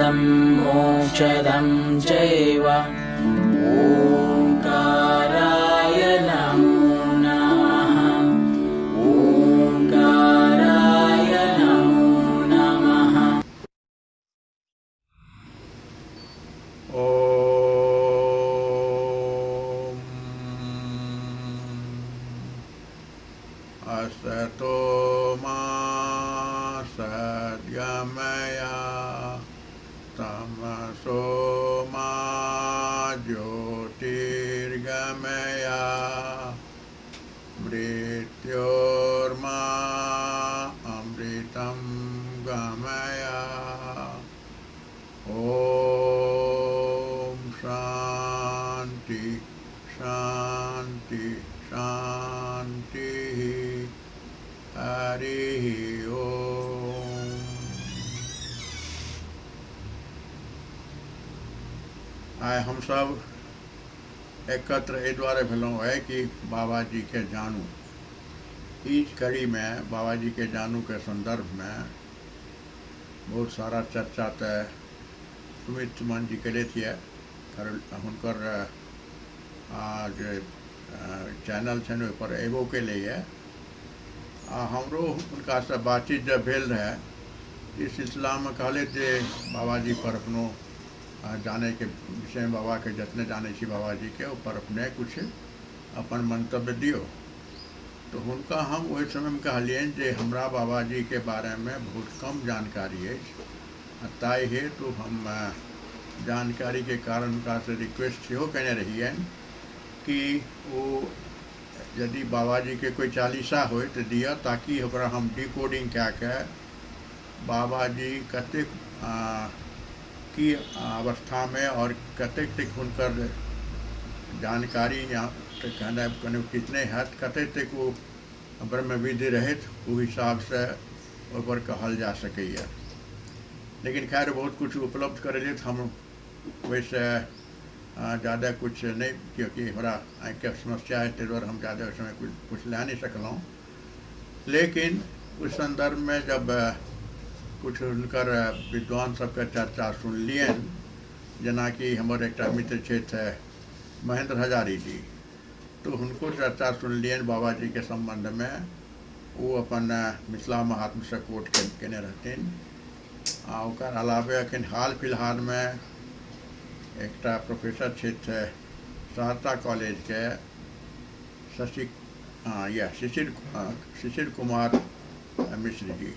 प्रदं मोक्षदं चैव ओंकाराय नमो नमः। ओंकाराय नमो नमः। ओम असतो मा सद्गमय तमसो मा ज्योतिर्गमय मृत्योर्मा अमृतं गमय। ओम शांति शांति शांति। हरि ओम। आए हम सब एकत्र एहि दुआरे भेलहुँ है कि बाबा जी के जानू। इस कड़ी में बाबा जी के जानू के संदर्भ में बहुत सारा चर्चा तो सुमित सुमन जी कले थे हुनकर जे चैनल छन ओहि पर एबो कले हमरो हुनका से बातचीत जब भेल रहे इस सिलसिला में कहले जे बाबा जी पर अपनो जाने के विषय में बाबा के जतने जाने छी बाबा जी के ऊपर अपने कुछ अपन मंतव्य दियो। तो हुनका हम वही समय में कहलियन जे हमरा बाबा जी के बारे में बहुत कम जानकारी है, ताई है तो हम जानकारी के कारण उनका से रिक्वेस्ट सेहो कने रहियन कि वो यदि बाबा जी के कोई चालीसा हो तो दिया ताकि ओकरा हम डिकोडिंग क्या के बाबा जी कतेक की अवस्था में और कतेक तक हुनकर जानकारी यहाँ कहना कितने हद कतेक तक वो ब्रह्म विधि रहित वो हिसाब से ऊपर कहल जा सकैया। लेकिन खैर बहुत कुछ उपलब्ध कर लिए हम वैसे ज़्यादा कुछ नहीं, क्योंकि हमारा आँख के समस्या है तेरे हम ज़्यादा उस समय कुछ ला नहीं सकलूँ। लेकिन उस संदर्भ में जब कुछ उनकर विद्वान सबके चर्चा सुन लिए, जना कि हमारे एक मित्र क्षेत्र है महेंद्र हजारी जी, तो उनको चर्चा सुन लिए बाबा जी के संबंध में। वो अपन मिथिला महात्म से कोट केने रहते। ओकर अलावे अखन हाल फिलहाल में एक प्रोफेसर क्षेत्र है सहरसा कॉलेज के शिशिर कुमार मिश्र जी,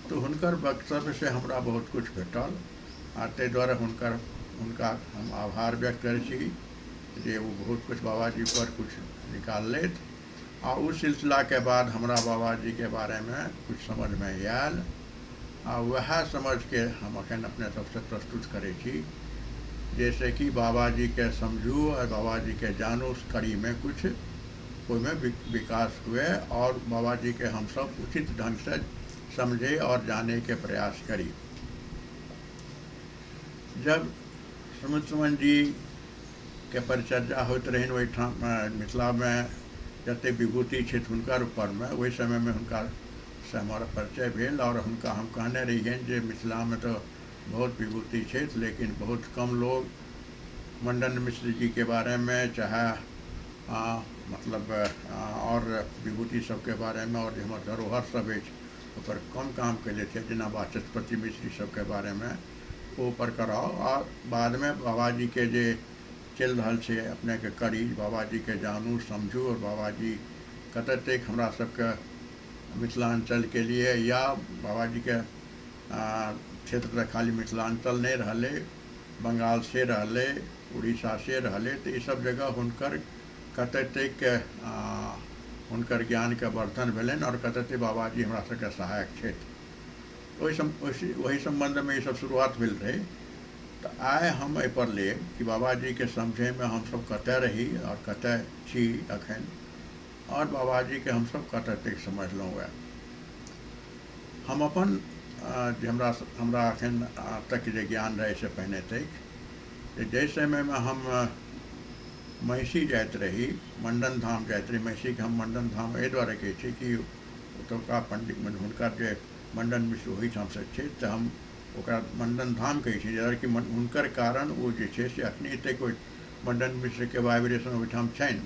तो हुनकर वक्तव्य से हमरा बहुत कुछ भेटल आ ते द्वारा हुनका हम आभार व्यक्त करै छी जे वो बहुत कुछ बाबा जी पर कुछ निकाल लेत। आ उस सिलसिला के बाद हमरा बाबा जी के बारे में कुछ समझ में आयल आ वह समझ के हम अखन अपने सबसे प्रस्तुत करै छी। जैसे कि बाबा जी के समझू और बाबा जी के जानू कड़ी में कुछ में विकास हुए और बाबा जी के हम सब उचित ढंग से समझे और जाने के प्रयास करी। जब सुमित सुमन जी के परिचर्या होते रही वही मिथिला में जते विभूति क्षेत्र हुनकर ऊपर में वही समय में हुनका से हमारा परिचय भेल और हुनका हम कहने रहिए जे मिथिला में तो बहुत विभूति क्षेत्र, लेकिन बहुत कम लोग मंडन मिश्र जी के बारे में चाहे मतलब और विभूति सब के बारे में और हमारे धरोहर सब पर कम काम कैले थे, जना वाचस्पति मिश्री सब के बारे में वो पर कराओ। और बाद में बाबा जी के जे चल रहा है अपने के करी बाबा जी के जानू समझू और बाबा जी कतऽ तक हमरा सबके मिथिलांचल के लिए या बाबा जी के क्षेत्र खाली मिथिलांचल नहीं रहले, बंगाल से रहले, उड़ीसा से रहले, तो ये सब जगह हुनकर कतऽ तक हुनकर ज्ञान के वर्धन भेलन और कतऽ तक बाबा जी हमरा सबके सहायक क्षेत्र वही संबंध में ये सब शुरुआत भेल रहे। तो आए हम एहि पर ले कि बाबा जी के समझे में हम सब कतऽ रही और कतऽ छी अखन और बाबा जी के हम सब कतऽ तक समझलहुँ। हम अपन हमरा अखन तक जे ज्ञान रहे से पहले तक जाहि समय में हम महिषी जाइत रही, मंडन धाम जाइत रही। महिषी के हम मंडन धाम एहि दुआरे कहै छी कि ओतुका पंडित हुनकर जे मंडन मिश्र ओहिठाम से छै, तऽ हम ओकरा मंडन धाम कहै छै, जबकि हुनकर कारण ओ जे छै से अखनी तक ओहि मंडन मिश्रके वाइब्रेशन ओहिठाम छनि।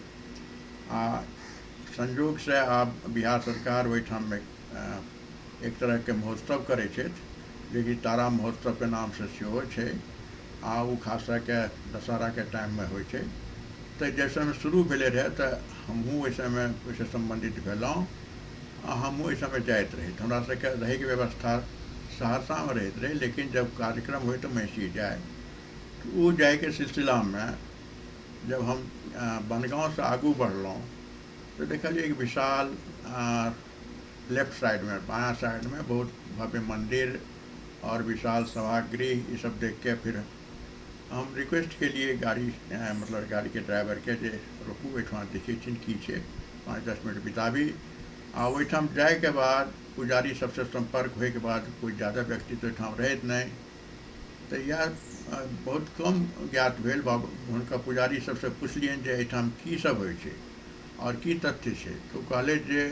आ संयोग से आब बिहार सरकार ओहिठाम एक तरहके महोत्सव करै छथि, जेकि तारा महोत्सवके नामसँ सेहो छै। आ ओ खास कऽ के दशहराके टाइममे होइ छै। तऽ जाहि समय शुरू भेलै रहए तऽ हमहूँ ओहि समय ओहिसँ सम्बन्धित भेलहुँ। आ हमहूँ ओहि समय जाइत रही। तऽ हमरा सबके रहैके व्यवस्था सहरसामे रहैत रहै, लेकिन जब कार्यक्रम होइ तऽ महिषी जाए। तऽ ओ जाइके सिलसिलामे जब हम बनगाँवसँ आगू बढ़लहुँ तो देखलिए एक विशाल लेफ्ट साइड में, बायां साइड में बहुत भव्य मंदिर और विशाल सभागृह, ये सब देख के फिर हम रिक्वेस्ट के लिए गाड़ी मतलब गाड़ी के ड्राइवर के जे रुकू ओहिठाम देखै छी की छै, 5-10 मिनट बिताबी। आ ओहिठाम जाएके बाद पुजारी सबसे संपर्क होइके बाद कोई ज़्यादा व्यक्ति तो ओहिठाम रहैत नहीं। तो यह बहुत कम ज्ञात भेल। बाबू हुनका पुजारी सबसे पुछलियनि जे एहिठाम की सब होइ छै और की तथ्य छै। तो कहले जे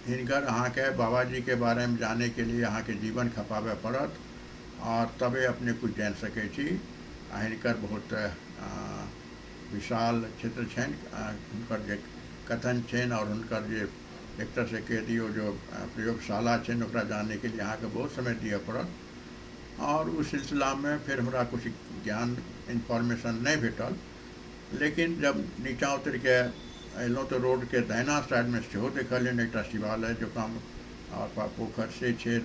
हिनकर अहाँके बाबाजीके बारेमे जानैके लिए अहाँके जीवन खपाबे पड़त और तबे अपने कुछ जान सकै छी। आ हिनकर बहुत विशाल क्षेत्र छनि, हुनकर जे कथन छनि और हुनकर जे एक तरह से कह दियौ जो प्रयोगशाला छनि ओकरा जानैके लिए अहाँके बहुत समय दिअ पड़त। और उस सिलसिला में फिर हमरा कुछ ज्ञान इन्फॉर्मेशन नहीं भेटल। लेकिन जब नीचा उतर के अयलहुँ तो रोड के दाहिना साइड में सेहो देखलियनि एकटा शिवालय जकाँ और पोखर से छै,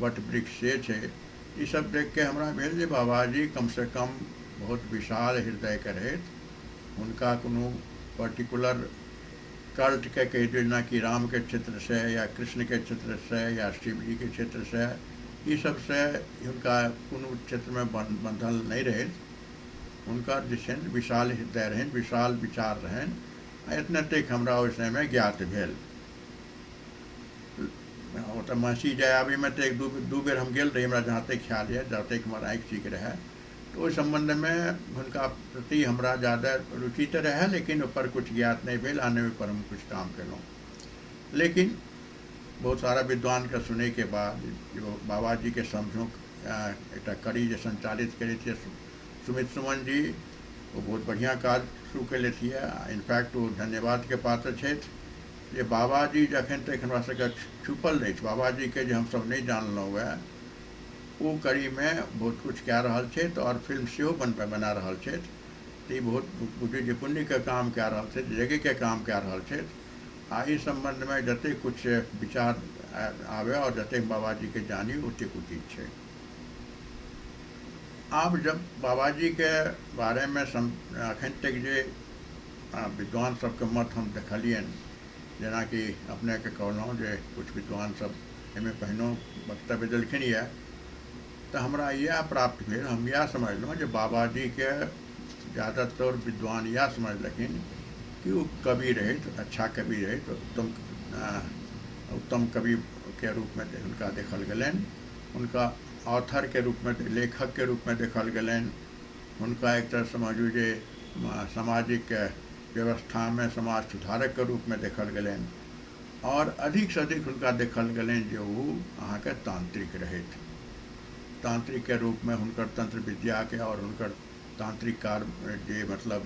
बट वृक्ष से छै। ई सब देख के हमरा भेल जे बाबाजी कम से कम बहुत विशाल हृदय के रहैत। हुनका कोनो पर्टिकुलर कल्ट के कहि दियौ, जेना कि राम के क्षेत्र से या कृष्ण के क्षेत्र से या शिव जी के क्षेत्र से, ई सब से हुनका कोनो क्षेत्र में बंधल नहीं रहैत। हुनकर जे छनि विशाल हृदय रहनि, विशाल विचार रहनि। एतने तक हमरा ओहि समय ज्ञात भेल। ओतऽ महिषी जाए आबैमे तऽ एक दू बेर हम गेल रही, हमरा जहाँ तक ख्याल यऽ, जहाँ तक हमर आँखि ठीक रहए। तो ओहि सम्बन्धमे हुनका प्रति हमरा ज़्यादा रुचि तऽ रहए, लेकिन ओपर कुछ ज्ञात नहीं भेल। आने पर हम कुछ काम केलहुँ। लेकिन बहुत सारा विद्वान के सुनै के बाद जो बाबा जी के समझो एक कड़ी जे संचालित करे थे सुमित सुमन जी, वो बहुत बढ़िया काज शुरू कैले थिए। इनफैक्ट वो धन्यवाद के पात्र छथि जे बाबाजी जखन तक हमरा सबके छुपल रहै छै, बाबाजी के जे हमसब नहीं जानलहुँ वए, वो कड़ी में बहुत कुछ कए रहल छथि और फिल्म सेहो बना रहल छथि। तो बहुत बुझियौ जे पुण्य के काम कए रहल छथि, जगह के काम कए रहल छथि। आ इस संबंध में जते कुछ विचार आवे और जते बाबाजी के जानी ओते उचित छै। आब जब बाबाजी के बारे में अखन तक जे विद्वान सबके मत हम देखलियनि, जेना कि अपने के कहलहुँ जे कुछ विद्वान सब एहिमे पहिनो वक्तव्य देलखिन यऽ, तो हमरा यह प्राप्त भेल, हम यह समझलहुँ जे बाबाजी के ज़्यादातर विद्वान यह समझलखिन कि वो कवि रहे, अच्छा कवि रहे, उत्तम कवि के रूप में उनका देखल गलनि। उनका ऑथर के रूप में, लेखक के रूप में देखल गलनि। उनका एक तरह समझू जे सामाजिक व्यवस्था में समाज सुधारक के रूप में देखल गलनि। और अधिक से अधिक उनका देखल गलनि जो वो अहाँके तांत्रिक रहैत। तांत्रिक के रूप में हुनकर तंत्र विद्या के और हुनकर तांत्रिक कार्य जे मतलब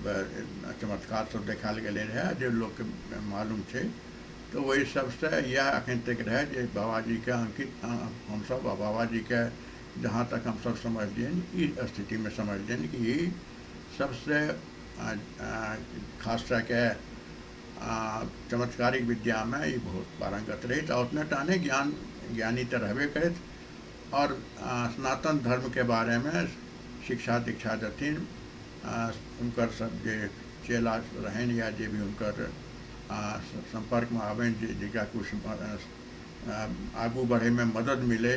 चमत्कार सब देखाल गए रहे जो लोग के मालूम है। तो वही सबसे यह अखन तक रहे जे बाबाजी के अंकित हम सब बाबाजी के जहाँ तक हम सब समझलिए इस स्थिति में समझलिए कि ये सबसे खास के चमत्कारिक विद्या में ये बहुत पारंगत रहे। तो उतने टाने ज्ञानी तो रहबे करे। और सनातन धर्म के बारे में शिक्षा दीक्षा देथिन। उनकर सब जे चेला रहन या जे भी उनकर संपर्क में आवें, जरा कुछ आगू बढ़े में मदद मिले,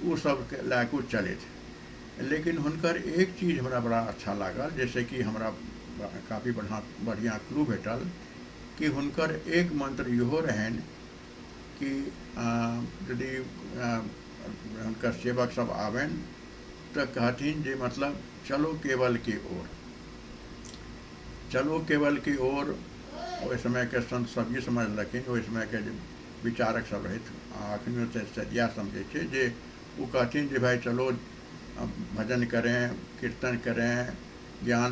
वो सब ला कुछ चले थे। लेकिन हुनकर एक चीज़ हमरा बड़ा अच्छा लागल, जैसे कि हमरा काफ़ी बढ़िया क्लू भेटल कि हुनकर एक मंत्र इहो रहन कि यदि हुनकर सेवक सब आवें तो कहथिन जे मतलब चलो केवल की ओर, चलो केवल की ओर। उस समय के संत सब ये समझ लखिन, उस समय के विचारक सब रहे अखनियों से इएह समझे छे जे वो कहथिन जे भाई चलो भजन करें, कीर्तन करें, ज्ञान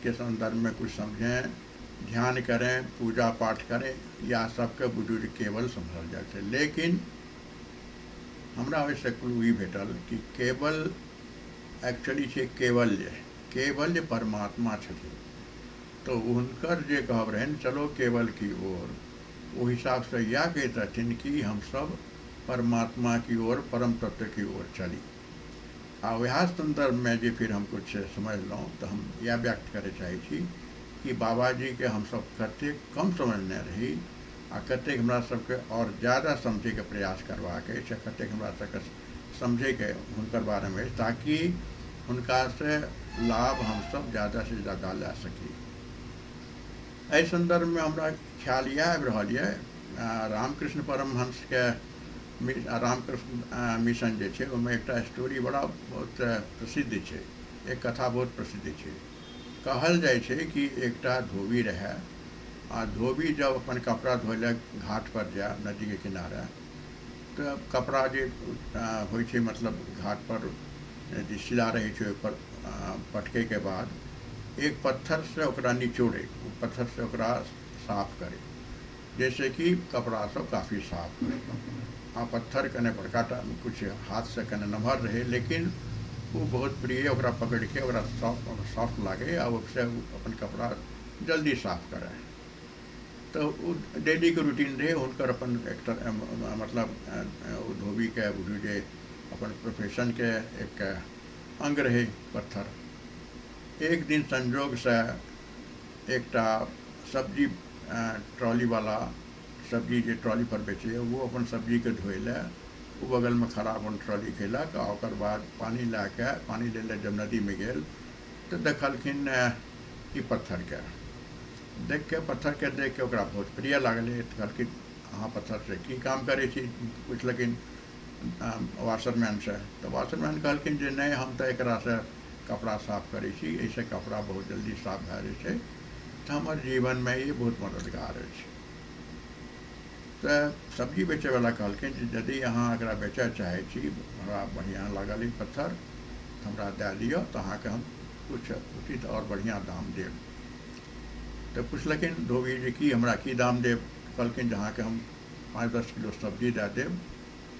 के संदर्भ में कुछ समझें, ध्यान करें, पूजा पाठ करें, या सबके बुजुर्ग केवल समझल जाए छे। लेकिन हमरा ओहिसँ क्लू ई भेटल कि केवल एक्चुअली छै केवल्य, केवल्य परमात्मा छथिन। तो हुनकर जे कहब रहनि चलो केवल की ओर, वो हिसाब से यह कहते रहथिन कि हम सब परमात्मा की ओर, परम तत्व की ओर चली। आ वह संदर्भ में जे फिर हम कुछ समझलहुँ तो हम यह व्यक्त करे चाहे छी कि बाबा जी के हम सब कते कम समझने रही, आ कतेक हमरा सबके और ज़्यादा समझे के प्रयास करवाके छै, कतेक हमरा सबके समझे के हुनकर बारे में, ताकि हुनका से लाभ हम सब ज़्यादा से ज़्यादा ला सकी। एहि संदर्भ में हमरा ख्याल यह आबि रहल यऽ, रामकृष्ण परमहंस के रामकृष्ण मिशन जे छै ओहिमे एकटा स्टोरी बड़ा बहुत प्रसिद्ध छै, एक कथा बहुत प्रसिद्ध छै। कहल जाइ छै कि एकटा धोबी रहे, आ धोबी जब अपन कपड़ा धोले घाट पर जाए नदी के किनारे, तो कपड़ा जे होइ छै मतलब घाट पर जे शिला रहे छै ओहिपर पटके के बाद एक पत्थर से ओकरा निचोड़े, पत्थर से ओकरा साफ करे, जैसे कि कपड़ा सब काफ़ी साफ रहे। आ पत्थर कने बड़का कुछ हाथ से कने नमहर रहे, लेकिन वो बहुत प्रिय, ओकरा पकड़ के ओकरा सॉफ्ट लागे आ उससे अपन कपड़ा जल्दी साफ करे। तो डेली के रूटीन रहे हुनकर, अपन एक मतलब धोबी के बुझू जे अपन प्रोफेशन के एक अंग रहे पत्थर। एक दिन संजोग से एकटा सब्जी ट्रॉली वाला सब्जी जे ट्रॉली पर बेचे, वो अपन सब्जी के धोएले वो बगल में खड़ा अपन ट्रॉली खेलक, आ ओकर बाद पानी ला के पानी ले ले जब नदी में गेल तो देखलखिन ई पत्थर के, देख के ओकरा बहुत प्रिय लागले। कहलखिन अहाँ पत्थर से की काम करे छी, पूछलखिन वाशरमैन से। तो वाशरमैन कहलखिन जे नहीं, हम तो एकरा से कपड़ा साफ करे छी, ऐसे कपड़ा बहुत जल्दी साफ भए जाइ छै, तो हमारे जीवन में ये बहुत मददगार है। तो सब्जी बेचे वाला कहलखिन यदि अहाँ एकरा बेचय चाहे छी, हमरा बढ़िया लागल ई पत्थर, हमरा दे दियो तो अहाँ के हम कुछ उचित और बढ़िया दाम देब। तो पूछलखिन धोबी जी की हमरा की दाम देब। कहलखिन अहाँ के हम 5-10 किलो सब्जी दे देब,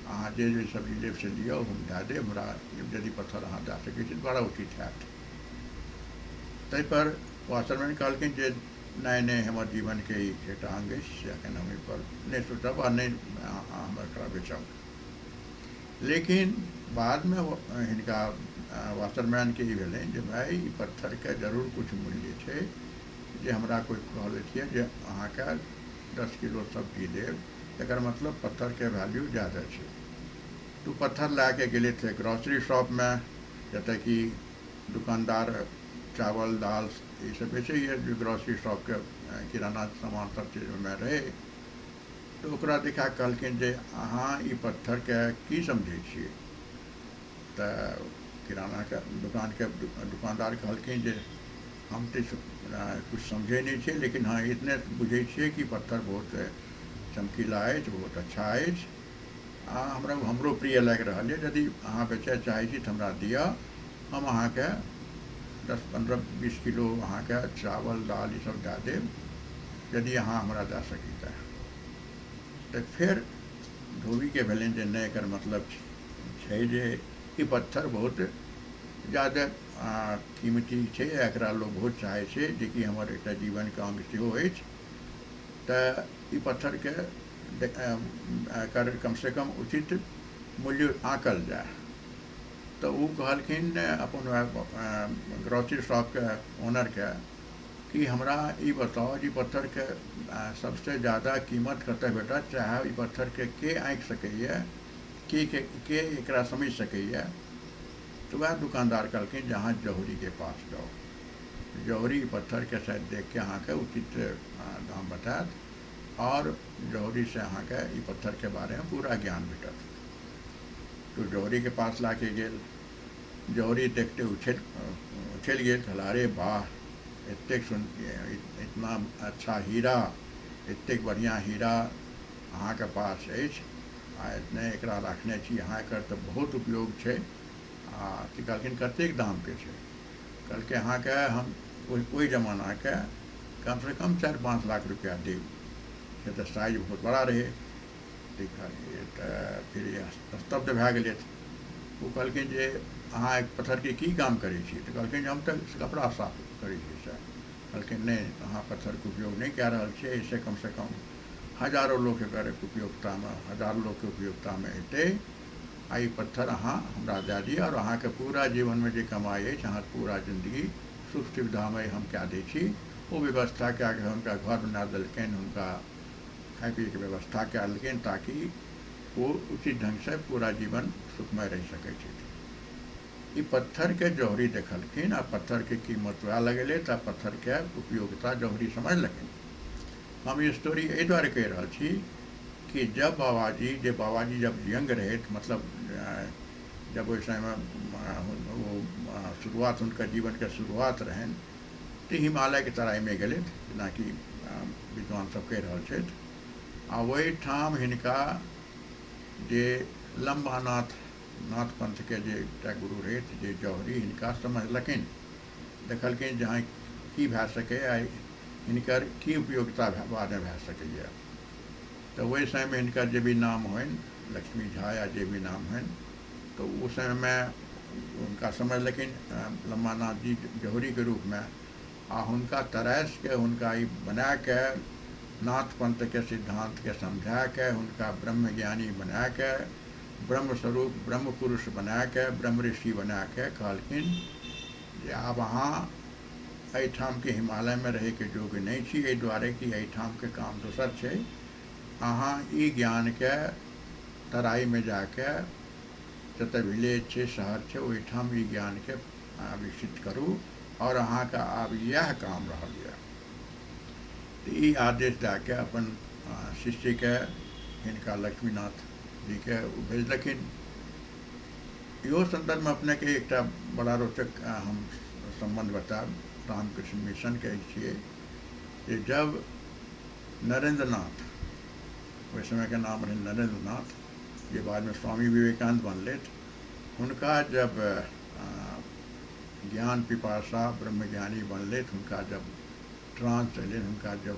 अहाँ जे सब्जी लेब से लियो, हम दे देब, हमरा यदि पत्थर अहाँ दे सकै छी बड़ा उचित हैत। ताहि पर वाशरमैन कहलखिन जे नहीं हमारे जीवन के एक अंग अखन हम पर नहीं सोचब आ नहीं हम एकरा बेचब। लेकिन बाद में हिनका वाशरमैन के ई भेलनि जे भाई ई पत्थर के जरूर कुछ मूल्य छै, जे हमरा कोई कहले छियै जे अहाँके 10 किलो सब्जी देब, एकर मतलब पत्थर के वैल्यू ज़्यादा छै। तो पत्थर ला के गेले थे ग्रॉसरी शॉप में, जतऽ कि दुकानदार चावल दाल ये सब बेचे, ये जो ग्रॉसरी शॉप के किराना सामान सब चीज में रहे। तो ओकरा देखा कहलखिन जे अहाँ ई पत्थर के की समझे छियै। तो किराना के दुकान के दुकानदार कहलखिन जे हम तो कुछ समझे नहीं छे, लेकिन हाँ इतने बुझे छियै कि पत्थर बहुत चमकीला अछि, बहुत अच्छा अछि, हमरा हमरो प्रिय लागि रहल है। यदि अहाँ बेचय चाहे छी तो हमरा दिअ, हम अहाँ के 10-15-20 किलो अहाँ के चावल दाल ये सब दे देब, यदि अहाँ हमरा दे सकी तो फिर धोबी के भेलनि जे नहीं, एकर मतलब छै जे ई पत्थर बहुत ज़्यादा कीमती छै, एकरा लोग बहुत चाहे छै, जे कि हमर एकटा जीवन के अंग सेहो अछि। तऽ ई पत्थर के एकर कम से कम उचित मूल्य आंकल जाए। तो वो कहलखिन अपन ग्रॉसरी शॉप के ओनर के कि हमरा ई बताओ जी पत्थर के सबसे ज़्यादा कीमत कतऽ भेटत, चाहे ई पत्थर के आँकि सकैए, के एकरा समझ सकैए। तो वह दुकानदार कहलखिन जहाँ जौहरी के पास जाओ, जौहरी पत्थर के शायद देख के अहाँ के उचित दाम बतायत, और जौहरी से अहाँ के ई पत्थर के बारे में पूरा ज्ञान भेटत। तो जौहरी के पास ला के गेल, जौहरी देखते उछल गेल, कहला अरे वाह, इतना अच्छा हीरा, इतने बढ़िया हीरा अहाँ के पास अछि आ ने एकरा रखने छी, अहाँ एकर तऽ बहुत उपयोग छै। तऽ कहलखिन कतेक दामके छै? कहलकै अहाँके हम ओहि जमानाके कमसँ कम 4-5 लाख रुपया देब। से तऽ साइज बहुत बड़ा रहै। तऽ फिर स्तब्ध भए गेलै। ओ कहलखिन जे अहाँ एक पत्थरके की काम करै छी? तऽ कहलखिन जे हम तऽ कपड़ा साफ करै छी सर। कहलखिन नहि, अहाँ पत्थरके उपयोग नहीं कए रहल छियै, इससे कमसँ कम हजारों लोक एकर उपयोगितामे, हजारों लोकके उपयोगितामे अयतै। आ ई पत्थर अहाँ हमरा दए दिअ, और अहाँके पूरा जीवनमे जे कमाइ अछि, अहाँके पूरा जिंदगी सुख सुविधामय हम कए दै छी। ओ व्यवस्था कए कऽ हुनका घर बना देलकनि, हुनका खाइ पियैके व्यवस्था कए देलकनि, ताकि वो उचित ढङ्गसँ पूरा जीवन सुखमय रहि सकै छै। ई पत्थरके जौहरी देखलखिन, आ पत्थरके कीमत वएह लगेलै, तऽ पत्थरके उपयोगिता जौहरी समझलखिन। हम ई स्टोरी एहि दुआरे कहि रहल छी कि जब बाबाजी जब यंग रहे, मतलब जब ओहि समयमे वो शुरुआत, हुनकर जीवनके शुरुआत रहनि, तऽ हिमालयके तराईमे गेलथि, जेनाकि विद्वान सब कहि रहल छथि। आ ओहिठाम हिनका जे लम्बानाथ पंथके जे एकटा गुरु रहथि, जे जौहरी, हिनका समझलखिन, देखलखिन जहाँ की भए सकैए, हिनकर की उपयोगिता बादमे भए सकैए। तऽ ओहि समयमे हिनकर जे भी नाम होनि, लक्ष्मी झा या जे भी नाम होनि, तो उस समयमे हुनका समझलखिन लम्बानाथ जी जौहरीके रूपमे। आ हुनका तराइसके हुनका ई बनाए के, नाथ पंथके सिद्धांतके समझा के, हुनका ब्रह्मज्ञानी बना के, ब्रह्म स्वरूप ब्रह्म पुरुष बना के, ब्रह्म ऋषि बना के कहलखिन जे आब अहाँ एहिठामके हिमालयमे रहैके योग्य नहीं छी, एहि दुआरे कि एहिठामके काम दोसर छै। अहाँ ई ज्ञानके तराईमे जाके, जतऽ विलेज छै, शहर छै, ओहिठाम ई ज्ञानके विकसित करू, और अहाँके आब इएह काम रहल यऽ। तऽ ई आदेश दए के अपन शिष्यके, हिनका लक्ष्मीनाथ जीके भेजलखिन। इहो संदर्भमे अपनेके एकटा बड़ा रोचक हम संबंध बताब। रामकृष्ण मिशन के छियै जे जब नरेंद्रनाथ, ओहि समयके नाम रहै नरेंद्रनाथ, जे बादमे स्वामी विवेकानंद बनलथि, हुनका जब ज्ञान पिपासा ब्रह्मज्ञानी बनलथि, हुनका जब ट्रांस एलनि, हुनका जब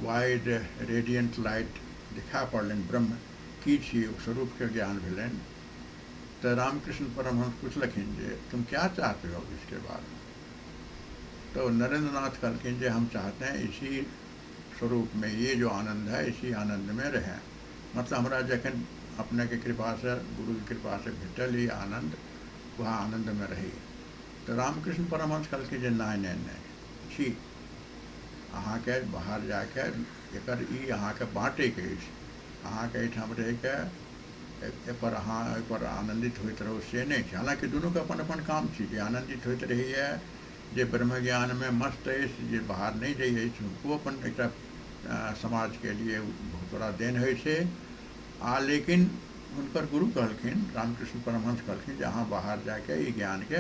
वाइड रेडियंट लाइट दिखा पड़लनि, ब्रह्म की छियै ओ स्वरूपके ज्ञान भेलनि, तो रामकृष्ण परमहंस पूछलखिन जे तुम क्या चाहते हो इसके बाद? तो नरेंद्रनाथ कहलखिन जे हम चाहते हैं इसी स्वरूप में, ये जो आनंद है, इसी आनंद में रहें। मतलब हमरा जखन अपने के कृपा से, गुरु की कृपा से भेटल ई आनंद, वह आनंद में रही। तो रामकृष्ण परमहंस कहलखिन जे नहीं नहीं नहीं, छी अहाँके बाहर जाके एकर ई अहाँके बाँटैके अछि। अहाँके एहिठाम रहिके एहिपर अहाँ एहिपर आनंदित होइत रहू से नहीं छै। हालांकि दुनूके अपन अपन काम छै। जे आनंदित होइत रहैए, जे ब्रह्मज्ञानमे मस्त अछि, जे बाहर नहीं जाइ अछि, हुनको अपन एकटा समाजके लिए बहुत बड़ा देन होइ छै। लेकिन हुनकर गुरु कहलखिन, रामकृष्ण परमहंस कहलखिन जे अहाँ बाहर जाके ई ज्ञानके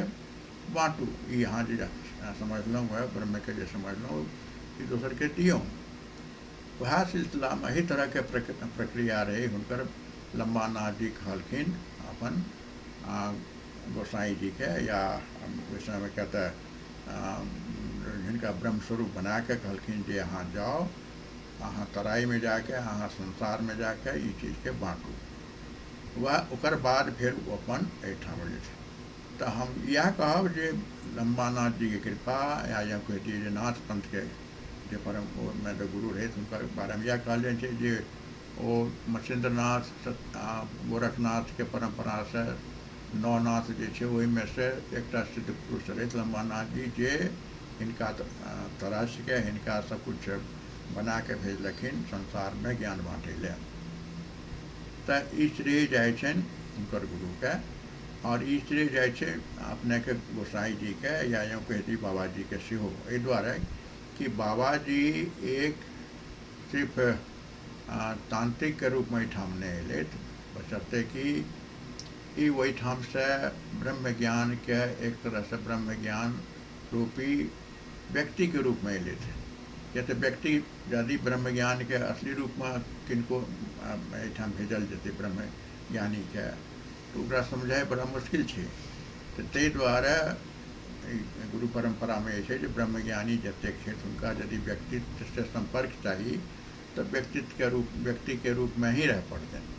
बाँटू, ई अहाँ जे समझलहुँ वह ब्रह्मके जे समझलहुँ, ई दोसरके दियौ। वएह सिलसिलामे एही तरहके प्रक्रिया रही हुनकर। लम्बानाथ जी कहलखिन अपन गोसाई जी के, या ओहि समय कहते हिनका ब्रह्म स्वरूप बना के कहलखिन जे अहाँ जाओ, अहाँ तराई में जाके, अहाँ संसार में जाके ई चीज़के बाँटू। वह ओकर बाद फिर ओ अपन एहिठाम एलथि। तऽ हम इएह कहब जे लम्बानाथ जी के कृपा, या कहितियै जे नाथ पंथके जे परम गुरु रहथि, हुनकर बारेमे इएह कहल जाइ छै जे ओ मत्स्येंद्रनाथ, गोरखनाथके परम्परासँ नौनाथ जे छै, ओहिमे से एकटा सिद्ध पुरुष रहथि लम्बानाथ जी, जे हिनका तराशके, हिनका सबकिछु बना के भेजलखिन संसारमे ज्ञान बाँटै लए। तऽ ई श्रेय जाइ छनि हुनकर गुरुके, और ई श्रेय जाइ छै अपनेके गोसाई जीके, या यूँ कहितियै बाबाजीके सेहो। एहि दुआरे कि बाबाजी एक सिर्फ तांत्रिक के रूपमे एहिठाम नहि अयलथि, बशर्ते कि ई ओहिठामसँ ब्रह्म ज्ञानके एक तरहसँ ब्रह्म ज्ञान रूपी व्यक्तिके रूपमे अयलथि। जैसे व्यक्ति यदि ब्रह्म ज्ञान के असली रूप में किनको एहिठाम भेजल जेतै ब्रह्म ज्ञानी के तो ओकरा समझाए बड़ा मुश्किल छै। तो ताहि दुआरे गुरु परंपरा में जे ब्रह्मज्ञानी जतेक छथि हुनका यदि व्यक्तित्व से संपर्क चाहिए तो व्यक्ति के रूप में ही रह पड़तनि।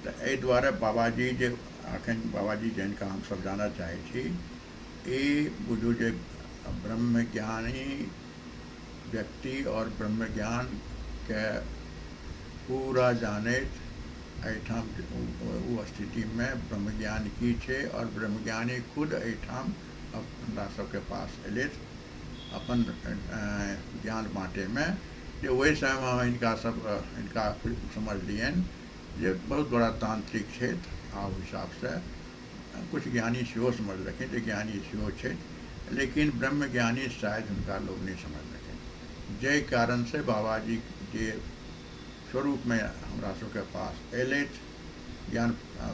तो एहि दुआरे बाबाजी जे अखन बाबाजी जिनका हम सब जाना चाहे छी बुझू जे ब्रह्मज्ञानी व्यक्ति और ब्रह्मज्ञान के पूरा जानैत एहिठाम ओ स्थिति में ब्रह्मज्ञान की छे और ब्रह्मज्ञानी खुद एहिठाम हमरा सबके पास एलैथ अपन ज्ञान बाँटे में जे वही समय में इनका समझ लियन जे बहुत बड़ा तांत्रिक छथि आ हिसाब से कुछ ज्ञानी सेहो समझ रखें जो ज्ञानी सेहो छथि लेकिन ब्रह्मज्ञानी शायद उनका लोग नहीं समझ रखें। जय कारण से बाबाजी के स्वरूप में हमरा सबके पास एलैथ ज्ञान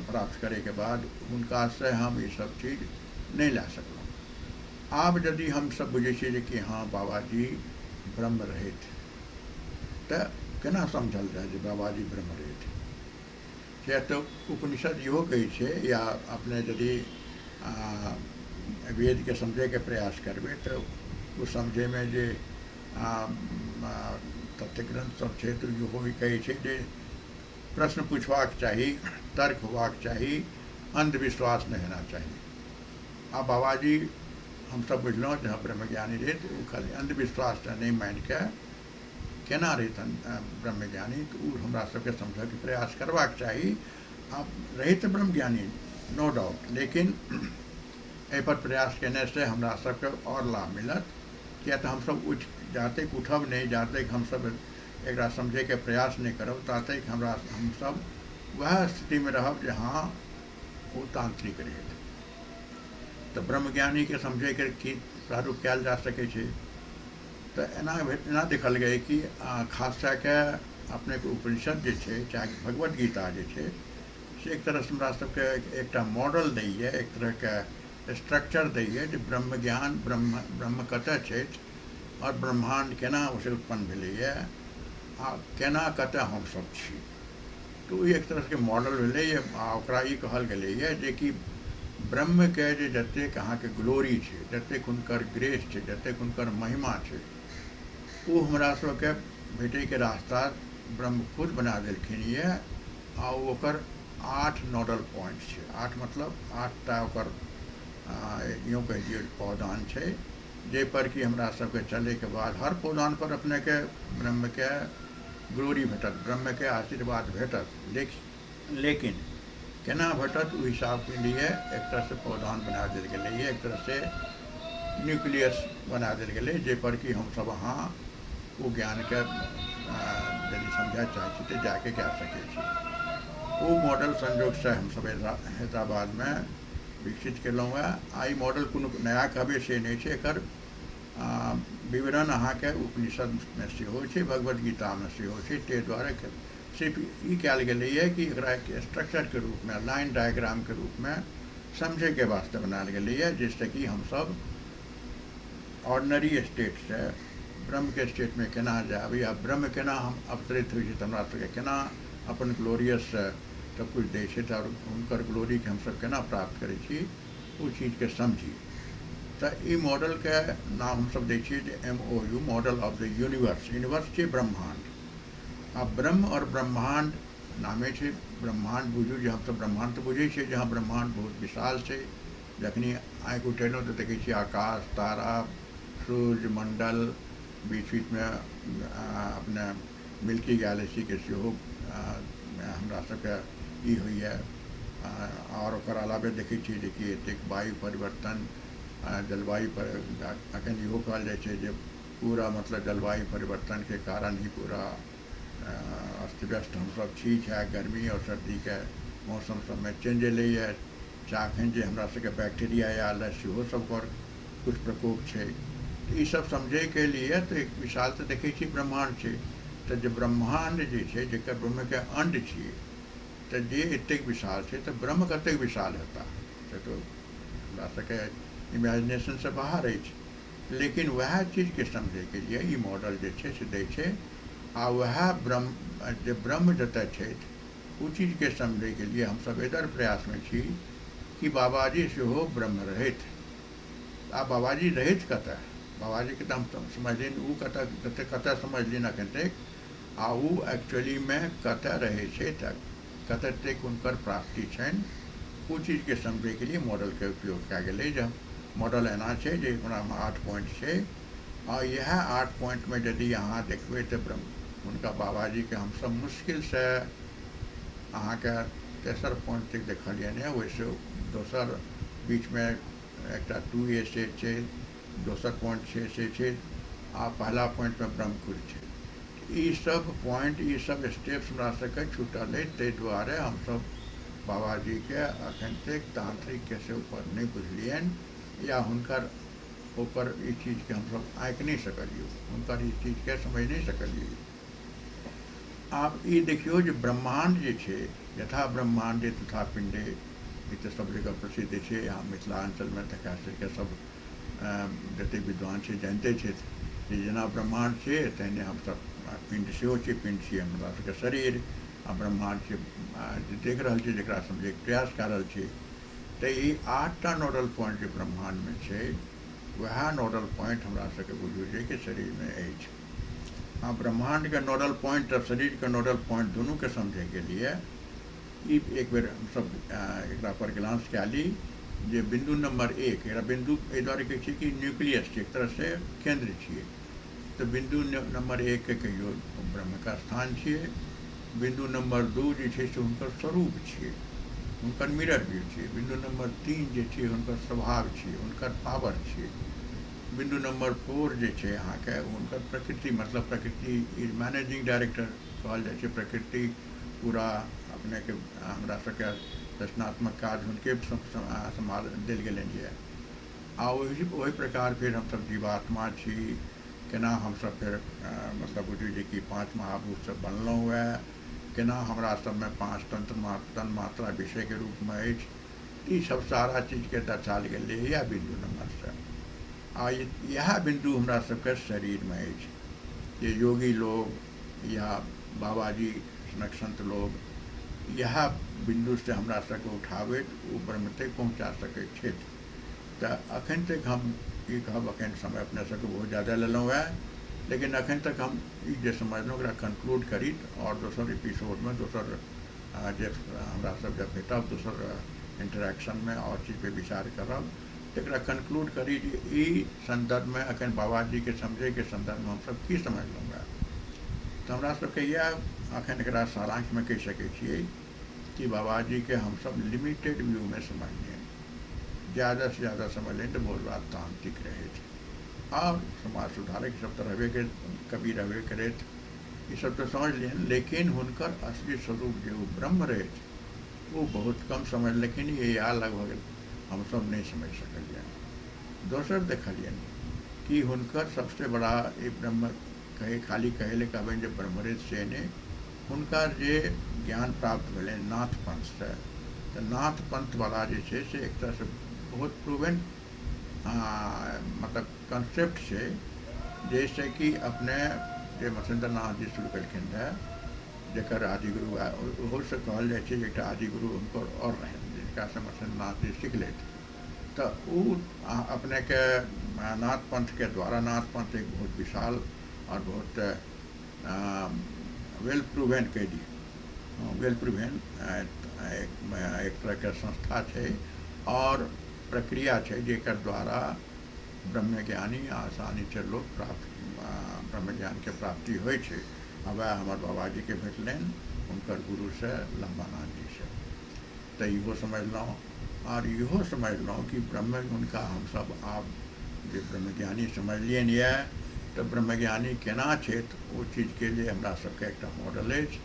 प्राप्त करे के बाद उनका से हम ये सब चीज़ नहीं ला सकलहुँ। आब यदि हम सब बुझे छियै कि हाँ बाबाजी ब्रह्म रहैत तो केना समझल जाए जे बाबाजी ब्रह्म रहैत किया तो उपनिषद इहो कहै छै या अपने यदि वेद के समझे के प्रयास करबे तो वो समझे में जे तथ्य ग्रंथ सब छै तो इहो कहै छै जे प्रश्न पूछवाक चाही तर्क होबाक चाही अंधविश्वास नहीं होना चाहिए। आ बाबाजी हम सब बुझलहुँ जहाँ ब्रह्मज्ञानी रहे तो खाली अंधविश्वास नहीं मान के केना रहतन ब्रह्मज्ञानी तो हमरा सबके समझ के प्रयास करवाक चाही। आप रहित ब्रह्मज्ञानी नो डाउट लेकिन एहि पर प्रयास करने से हमरा सबके और लाभ मिलत किया तो हम सब उठ जाते उठब नहीं जाते हम सब एक समझे के प्रयास नहीं करब ताते हम सब वह स्थिति में रहब जे हाँ वो तांत्रिक रहे तो ब्रह्मज्ञानी के समझे के की प्रारूप कयल जा सके छे। तो एना देखल गए कि खास के अपने के उपनिषद जे छे चाहे भगवत गीता जे छे से एक तरह से हमरा सबके एक मॉडल दैए एक तरह के स्ट्रक्चर दैए जे ब्रह्म ज्ञान ब्रह्म कतऽ छै और ब्रह्मांड केना उसे उत्पन्न भेलैए आ केना कतऽ हम सब छी। तो एक तरह के मॉडल भेलै ओकरा ई कहल गेलैए जे कि ब्रह्म के जे जतेक अहाँके ग्लोरी छै जतेक हुनकर ग्रेस छै जतेक हुनकर महिमा छै वो हमरा सबके भेटै के रास्ता ब्रह्म खुद बना देलखिन ये आ ओकर 8 नोडल पॉइंट छै। 8 मतलब 8टा ओकर यूँ कह दियौ पौधान छै जे पर कि हमरा सबके चले के बाद हर पौधान पर अपने के ब्रह्म के ग्लोरी भेटत ब्रह्म के आशीर्वाद भेटत लेकिन केना भेटत ओ हिसाब के लिए एक तरह से पौधान बना देल गेलै एक तरह से न्यूक्लियस बना देल गेलै जे पर कि हम सब हाँ वो ज्ञान के यदि समझा चाहे तो जाके कह सके छी। वो मॉडल संजोग से हम सब हैदराबाद में विकसित केलहुँ है। आई मॉडल कोनो नया कहबे से नहीं छै एकर विवरण अहाँके उपनिषद में सेहो छै भगवत गीता में सेहो छै ताहि दुआरे सिर्फ ई कयल गेलैए कि एकरा एक स्ट्रक्चर के रूप में लाइन डायग्राम के रूप में समझे के वास्ते बनायल गेलैए जिससे कि हम सब ऑर्डिनरी स्टेट से ब्रह्म के स्टेट में केना जाब या ब्रह्म केना हम अवतरित होइ छै हमरा सबके केना अपन ग्लोरियस सब कुछ दै छै और हुनकर ग्लोरी के हम सब केना प्राप्त करै छी ओ चीज के समझी। तो ई मॉडल के नाम हम सब दै छियै जे MOU model of the universe छै ब्रह्मांड। अब ब्रह्म और ब्रह्मांड नामे छै ब्रह्मांड बुझू जे हम सब ब्रह्मांड तो बुझे छियै जहाँ ब्रह्मांड बहुत विशाल छै जखनी आँखि उठेलहुँ तो देखै छियै आकाश तारा सूर्य मंडल बीच बीच में अपने मिल्की गैलेक्सी के सेहो हमरा सबके ई होइए और ओकर अलावे देखै छियै जे कि एतेक वायु परिवर्तन जलवायु पर अखन इहो कहल जाइ छै जे पूरा मतलब जलवायु परिवर्तन के कारण ही पूरा अस्त व्यस्त हम सब छी चाहे गर्मी और सर्दी के मौसम सब में चेंज एलैए चाहे एखन जे हमरा सबके बैक्टीरिया आयल सेहो सब पर कुछ प्रकोप छै। ई सब समझे के लिए तो एक विशाल तो देखै छी ब्रह्मांड छै तो जे ब्रह्मांड जे छै जेकर ब्रह्म के अंड छियै तो जे एतेक विशाल छै तो ब्रह्म कतेक विशाल हेता से तो हमरा सबके इमेजिनेशन से बाहर अछि। लेकिन वह चीज के समझे के लिए ई मॉडल जे छै से दै छै आ वह ब्रह्म जे ब्रह्म जतऽ छथि ओ चीज के समझे के लिए हम सब इधर प्रयास में छी कि बाबाजी सेहो ब्रह्म रहथि आ बाबाजी रहथि कतऽ बाबाजी के तऽ हम समझलियै ओ कतऽ समझलियै एखन तक आ ओ एक्चुअली में कतऽ रहै छै कतऽ तक हुनकर प्राप्ति छनि ओ चीज के समझे के लिए मॉडल के उपयोग कयल गेलै जे मॉडल एना छै जे ओकरामे 8 पॉइंट छै आ यह 8 पॉइंट में यदि अहाँ देखबै तऽ ब्रह्म हुनका बाबाजी के हमसब मुश्किल से अहाँके तेसर पॉइंट तक देखलियनि वैसे दोसर बीच में एकटा 2A से छै दोसर पॉइंट से छै आ पहला पॉइंट में ब्रह्मकुल छै ई सब पॉइंट ई सब स्टेप्स हमरा सबके छूटल अछि ताहि दुआरे हमसब बाबाजी के अखन तक तांत्रिक के से ऊपर नहीं बुझलियनि या हुनकर ऊपर ई चीज के हमसब आँकि नहीं सकलियै हुनकर ई चीज के समझ नहीं सकलियै आप ई देखियो जे ब्रह्मांड जे छै यथा ब्रह्मांडे तथा पिंडे ई तऽ सब जगह प्रसिद्ध छै यहाँ मिथिलांचल में तऽ खास करके सब जते विद्वान छै जानिते छथि जे जेना ब्रह्मांड छै तहिने हमसब पिंड सेहो छै पिंड छियै हमरा सबके शरीर आ ब्रह्मांड छै जे देख रहल छै जकरा समझैके प्रयास कऽ रहल छै तऽ ई 8टा नोडल पॉइंट जे ब्रह्मांड में छै वएह नोडल पॉइंट हमरा सबके बुझू जे कि शरीर में अछि आ ब्रह्मांड के नोडल पॉइंट और शरीर के नोडल पॉइंट दोनों के समझे के लिए ई एक बेर हमसब एकरा पर ग्लांस कए ली जे बिंदु नंबर 1 एकरा बिंदु एहि दुआरे कहै छै कि न्यूक्लियस छै एक तरह से केंद्र छियै तऽ बिंदु नंबर 1 के कहियो ब्रह्म का स्थान छियै बिंदु नंबर 2 जे छै से हुनकर स्वरूप छियै हुनकर मिरर व्यू छियै बिंदु नंबर 3 जे छै हुनकर स्वभाव छियै हुनकर पावर छियै बिंदु नंबर 4 जे छै अहाँके हुनकर प्रकृति मतलब प्रकृति इज मैनेजिंग डायरेक्टर कहल जाइ छै प्रकृति पूरा अपने के हमरा सबके रचनात्मक काज हुनके संभाल देल गेलनि यऽ आ ओहि प्रकार फिर हमसब जीवात्मा छी केना हमसब फिर मतलब बुझू जे कि 5 महाभूत से बनलहुँ हुए केना हमरा सबमे 5 तन मात्रा विषय के रूप में अछि ई सब सारा चीज के दर्शायल गेलै यह बिंदु नंबर से आ यह बिंदु हमरा सबके शरीर में अछि जे योगी लोग या बाबाजी सनक संत लोग यह बिंदु से हमरा सबके उठाबैत ओ ब्रह्म तक पहुँचा सकैत छथि तऽ अखन तक हम ई कहब अखन समय अपने सबके बहुत ज़्यादा लेलहुँ है लेकिन अखन तक हम ई जे समझलहुँ ओकरा कंक्लूड करी और दोसर एपिसोड में दोसर जे हमरा सब जब भेटब दोसर इंटरेक्शन में और चीज पे विचार करब तकरा कंक्लूड करी जे ई संदर्भ में अखन बाबाजी के समझे के संदर्भ में हमसब की समझलहुँ है तऽ हमरा सबके यह अखन एकरा सारांश में कहि सकै छियै कि बाबाजी के हमसब लिमिटेड व्यू में समझलिए ज़्यादा से ज़्यादा समझलें तो बहुत बात तांत्रिक रहे और समाज सुधारक सब तो रहबे के कवि रहबे करे ये सब तो समझ लिए लेकिन हुनकर असली स्वरूप जो ब्रह्म रहे वो बहुत कम समझ लेकिन ये या लगभग हम सब नहीं समझ सकलिए दोसर देखलिए कि हुनकर सबसे बड़ा ये ब्रह्म कहे खाली कहले कहबे जे ब्रह्मरेज से ने हुनका जे ज्ञान प्राप्त भेलै नाथ पंथ से तो नाथ पंथ वाला जे छै से एक तरह से बहुत प्रूवन मतलब कंसेप्ट है जैसे कि अपने जे मत्स्येंद्र नाथ जी शुरू कलखिन रहे जकर आदिगुरु ओहो से कहल जाइ छै एक आदिगुरु हुनकर और रहे जिनका से मत्स्येंद्र नाथ जी सीख लेते तो अपने के नाथ पंथ के द्वारा नाथ पंथ एक बहुत विशाल और बहुत वेल प्रूवन कह दी वेल प्रूवन एक तरह के संस्था है और प्रक्रिया है जेकर द्वारा ब्रह्मज्ञानी आसानी से लोग प्राप्त ब्रह्म ज्ञान के प्राप्ति होय छै वह हमार बाबाजी के भेटलनि हुनकर गुरु से लंबानाथ जी से तो इहो समझलहुँ और इहो समझलहुँ कि ब्रह्म हुनका हमसब आब जे ब्रह्मज्ञानी समझलियनि यऽ तो ब्रह्मज्ञानी केना छथि ओ चीज के लिए हमरा सबके एकटा मॉडल अछि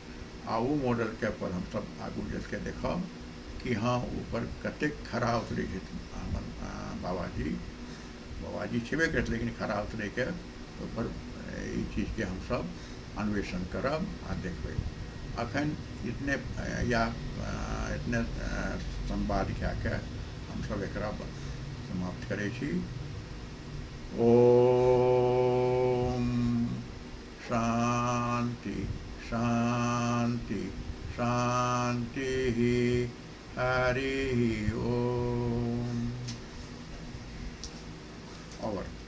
आ वो मॉडल के पर हम सब आगू जस के देखब कि हाँ ऊपर कतेक खरा उतरे हमर बाबाजी छेबे करत लेकिन खरा उतरे के ऊपर ई चीज के हम सब अन्वेषण करब आ देखबै अखन इतने या इतने संवाद कए के हम सब एकरा समाप्त करै छी ओम शांति शांति शांति हरि ओम।